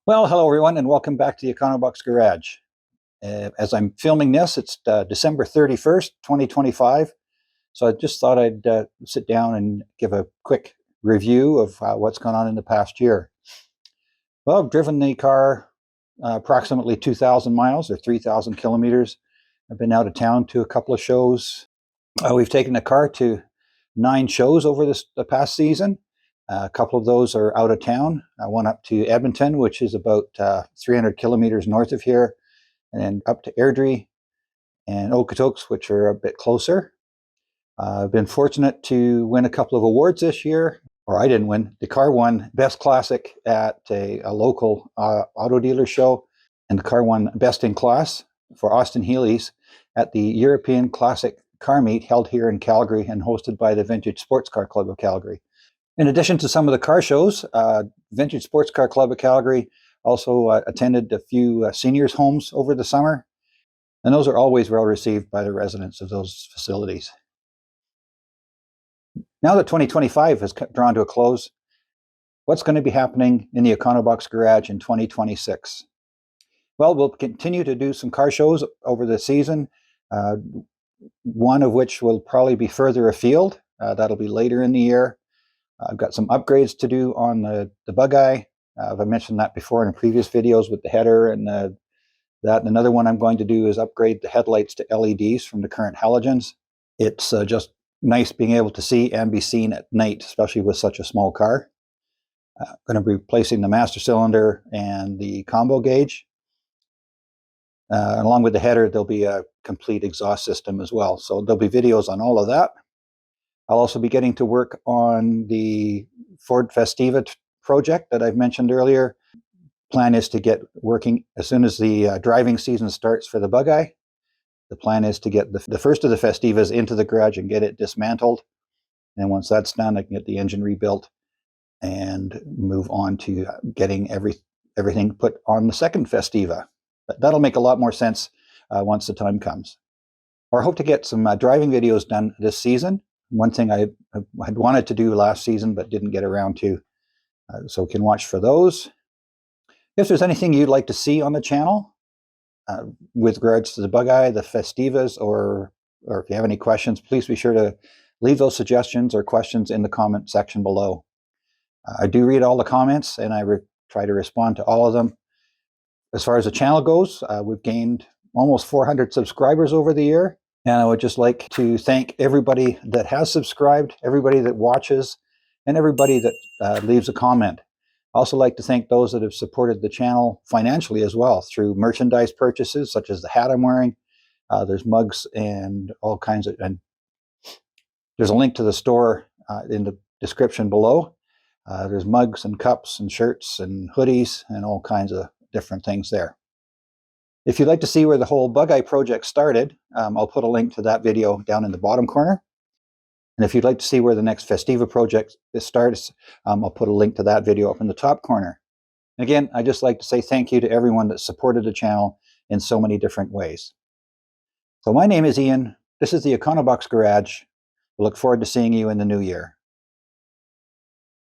Well, hello everyone, and welcome back to the Econobox Garage. As I'm filming this, it's December 31st, 2025. So I just thought I'd sit down and give a quick review of what's gone on in the past year. Well, I've driven the car approximately 2,000 miles or 3,000 kilometers. I've been out of town to a couple of shows. We've taken the car to 9 shows over the past season. A couple of those are out of town. One up to Edmonton, which is about 300 kilometers north of here, and up to Airdrie and Okotoks, which are a bit closer. I've been fortunate to win a couple of awards this year, or I didn't win. The car won Best Classic at a local auto dealer show, and the car won Best in Class for Austin Healey's at the European Classic Car Meet held here in Calgary and hosted by the Vintage Sports Car Club of Calgary. In addition to some of the car shows, Vintage Sports Car Club of Calgary also attended a few seniors' homes over the summer, and those are always well received by the residents of those facilities. Now that 2025 has drawn to a close, what's going to be happening in the Econobox Garage in 2026? Well, we'll continue to do some car shows over the season, one of which will probably be further afield. That'll be later in the year. I've got some upgrades to do on the bug-eye. I've mentioned that before in previous videos with the header and that. And another one I'm going to do is upgrade the headlights to LEDs from the current halogens. It's just nice being able to see and be seen at night, especially with such a small car. I'm going to be replacing the master cylinder and the combo gauge. Along with the header, there'll be a complete exhaust system as well. So there'll be videos on all of that. I'll also be getting to work on the Ford Festiva project that I've mentioned earlier. Plan is to get working as soon as the driving season starts for the bug-eye. The plan is to get the first of the Festivas into the garage and get it dismantled. And once that's done, I can get the engine rebuilt and move on to getting everything put on the second Festiva. But that'll make a lot more sense once the time comes. Or I hope to get some driving videos done this season. One thing I had wanted to do last season but didn't get around to, so you can watch for those. If there's anything you'd like to see on the channel with regards to the bug-eye, the Festivas, or if you have any questions, please be sure to leave those suggestions or questions in the comment section below. I do read all the comments and I try to respond to all of them. As far as the channel goes, we've gained almost 400 subscribers over the year. And I would just like to thank everybody that has subscribed, everybody that watches, and everybody that leaves a comment. I also like to thank those that have supported the channel financially as well through merchandise purchases, such as the hat I'm wearing. There's mugs and all kinds of, and there's a link to the store in the description below. There's mugs and cups and shirts and hoodies and all kinds of different things there. If you'd like to see where the whole bug-eye project started, I'll put a link to that video down in the bottom corner. And if you'd like to see where the next Festiva project starts, I'll put a link to that video up in the top corner. And again, I'd just like to say thank you to everyone that supported the channel in so many different ways. So my name is Ian. This is the Econobox Garage. We look forward to seeing you in the new year.